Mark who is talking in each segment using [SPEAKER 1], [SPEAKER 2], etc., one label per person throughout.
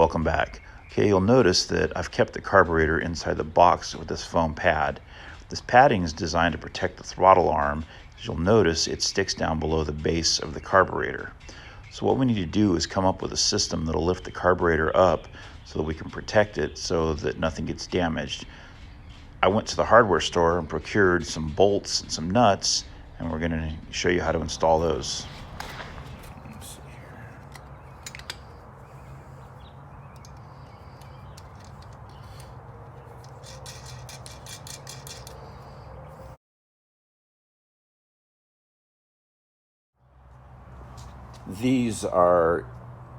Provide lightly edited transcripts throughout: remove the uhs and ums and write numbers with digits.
[SPEAKER 1] welcome back. Okay, you'll notice that I've kept the carburetor inside the box with this foam pad. This padding is designed to protect the throttle arm. As you'll notice, it sticks down below the base of the carburetor. So what we need to do is come up with a system that'll lift the carburetor up so that we can protect it so that nothing gets damaged. I went to the hardware store and procured some bolts and some nuts, and we're going to show you how to install those. Let's see here. These are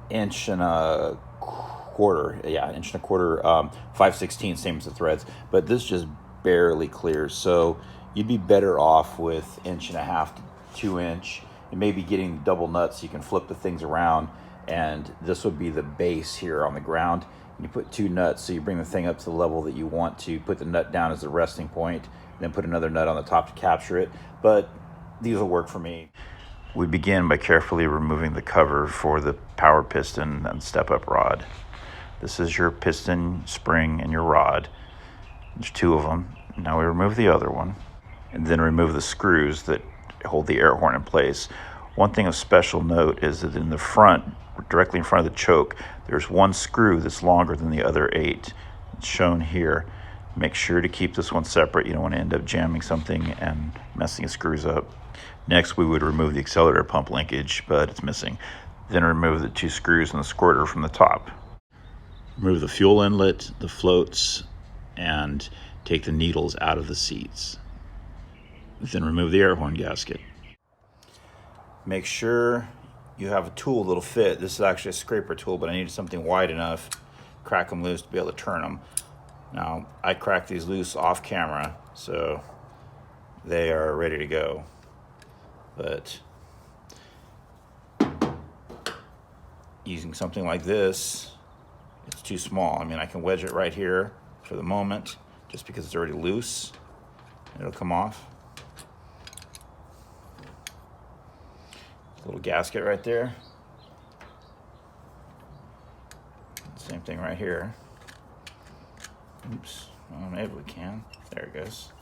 [SPEAKER 1] inch and a quarter, 5/16, same as the threads, but this just barely clears. So you'd be better off with 1.5 to 2 inch, and maybe getting double nuts so you can flip the things around. And this would be the base here on the ground. And you put 2 nuts, so you bring the thing up to the level that you want to. Put the nut down as the resting point, then put another nut on the top to capture it. But these will work for me. We begin by carefully removing the cover for the power piston and step-up rod. This is your piston, spring, and your rod. There's 2 of them. Now we remove the other one, and then remove the screws that hold the air horn in place. One thing of special note is that in the front, directly in front of the choke, there's 1 screw that's longer than the other 8. It's shown here. Make sure to keep this one separate. You don't want to end up jamming something and messing the screws up. Next, we would remove the accelerator pump linkage, but it's missing. Then remove the 2 screws and the squirter from the top. Remove the fuel inlet, the floats, and take the needles out of the seats. Then remove the air horn gasket. Make sure you have a tool that'll fit. This is actually a scraper tool, but I needed something wide enough to crack them loose to be able to turn them. Now, I cracked these loose off camera, so they are ready to go. But using something like this, it's too small. I mean, I can wedge it right here for the moment, just because it's already loose. It'll come off. Little gasket right there. Same thing right here. Oops, well, maybe we can. There it goes.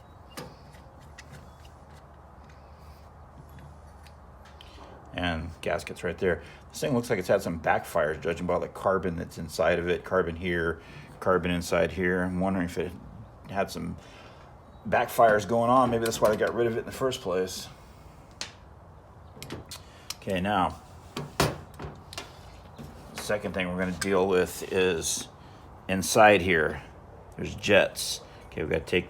[SPEAKER 1] And gaskets right there. This thing looks like it's had some backfires, judging by the carbon that's inside of it. Carbon here, carbon inside here. I'm wondering if it had some backfires going on. Maybe that's why they got rid of it in the first place. Okay, now, the second thing we're going to deal with is inside here. There's jets. Okay, we've got to take...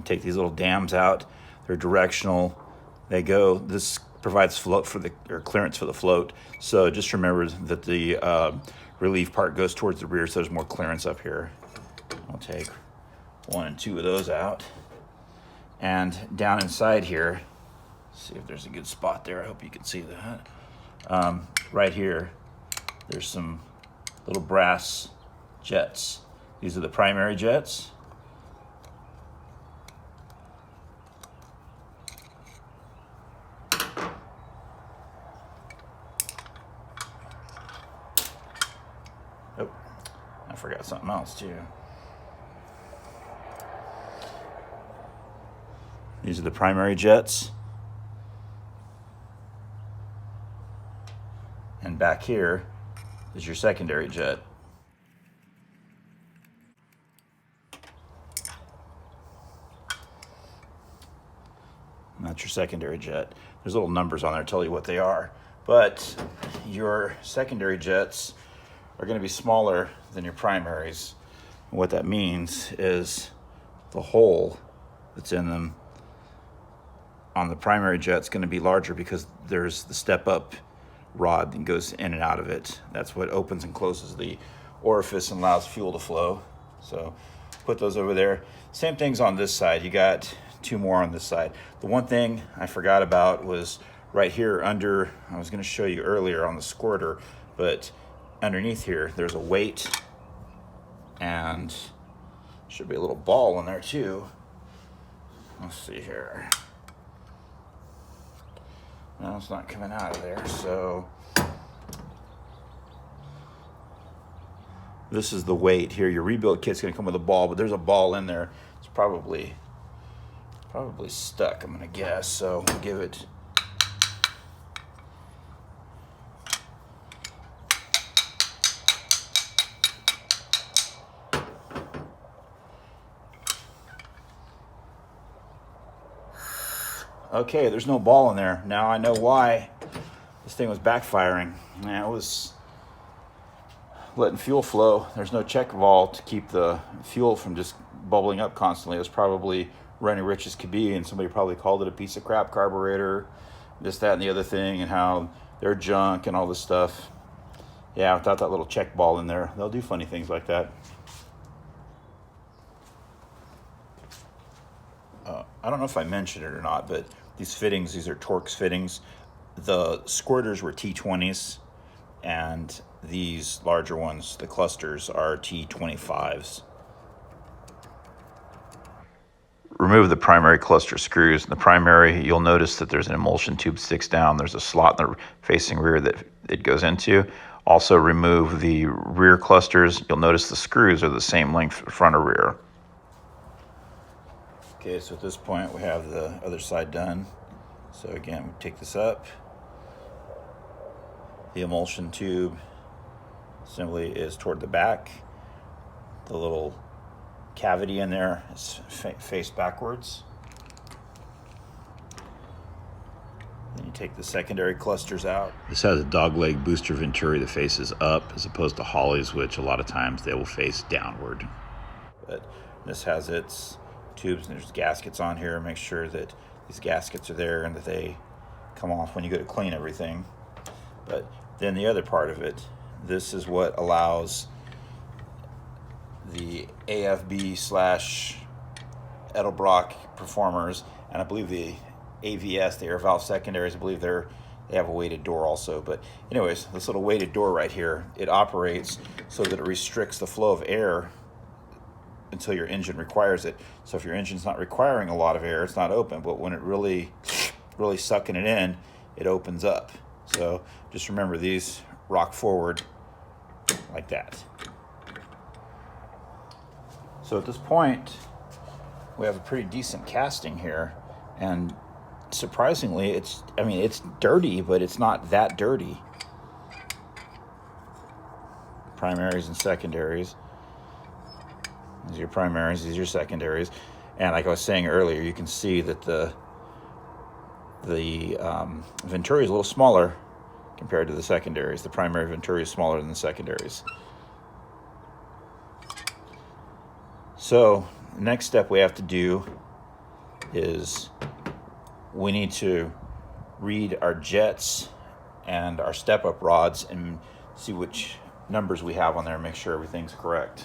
[SPEAKER 1] take these little dams out. They're directional. They go. This provides float for the clearance for the float. So just remember that the relief part goes towards the rear, so there's more clearance up here. I'll take 1 and 2 of those out. And down inside here, see if there's a good spot there. I hope you can see that. Right here, there's some little brass jets. These are the primary jets. Oh, I forgot something else too. These are the primary jets. And back here is your secondary jet. And that's your secondary jet. There's little numbers on there to tell you what they are. But your secondary jets are going to be smaller than your primaries. And what that means is the hole that's in them on the primary jet is going to be larger because there's the step-up rod that goes in and out of it. That's what opens and closes the orifice and allows fuel to flow. So put those over there. Same things on this side. You got 2 more on this side. The one thing I forgot about was right here under, I was going to show you earlier on the squirter, but underneath here there's a weight and should be a little ball in there too. Let's see here. No, it's not coming out of there. So this is the weight here. Your rebuild kit's going to come with a ball, but there's a ball in there. It's probably stuck, I'm going to guess. So we'll give it. Okay, there's no ball in there. Now I know why this thing was backfiring. It was letting fuel flow. There's no check valve to keep the fuel from just bubbling up constantly. It was probably running rich as could be, and somebody probably called it a piece of crap carburetor, this, that, and the other thing, and how they're junk and all this stuff. Yeah, without that little check ball in there, they'll do funny things like that. I don't know if I mentioned it or not, but these fittings, these are Torx fittings. The squirters were T20s, and these larger ones, the clusters, are T25s. Remove the primary cluster screws. In the primary, you'll notice that there's an emulsion tube sticks down. There's a slot in the facing rear that it goes into. Also remove the rear clusters. You'll notice the screws are the same length front or rear. Okay, so at this point we have the other side done. So again, we take this up. The emulsion tube assembly is toward the back. The little cavity in there is faced backwards. Then you take the secondary clusters out. This has a dogleg booster venturi that faces up, as opposed to Holley's, which a lot of times they will face downward. But this has its tubes, and there's gaskets on here. Make sure that these gaskets are there and that they come off when you go to clean everything. But then the other part of it, this is what allows the AFB / Edelbrock performers, and I believe the AVS, the air valve secondaries, I believe they have a weighted door also. But anyways, this little weighted door right here, it operates so that it restricts the flow of air until your engine requires it. So if your engine's not requiring a lot of air, it's not open, but when it really sucking it in, it opens up. So just remember, these rock forward like that. So at this point, we have a pretty decent casting here, and surprisingly, it's dirty, but it's not that dirty. Primaries and secondaries. These are your primaries, these are your secondaries. And like I was saying earlier, you can see that the venturi is a little smaller compared to the secondaries. The primary venturi is smaller than the secondaries. So the next step we have to do is we need to read our jets and our step-up rods and see which numbers we have on there and make sure everything's correct.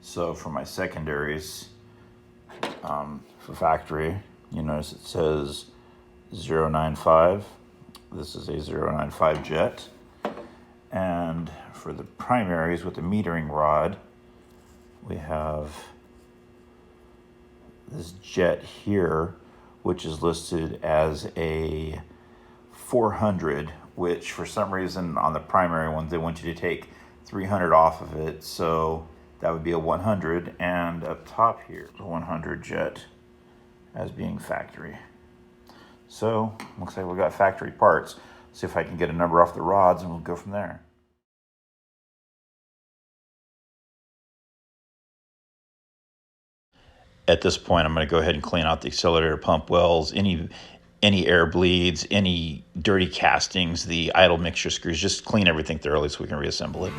[SPEAKER 1] So for my secondaries, for factory, you notice it says 095. This is a 095 jet. And for the primaries with the metering rod, we have this jet here, which is listed as a 400, which for some reason on the primary ones, they want you to take 300 off of it. So that would be a 100, and up top here, a 100 jet as being factory. So looks like we got factory parts. See if I can get a number off the rods, and we'll go from there. At this point, I'm going to go ahead and clean out the accelerator pump wells, any air bleeds, any dirty castings, the idle mixture screws. Just clean everything thoroughly so we can reassemble it.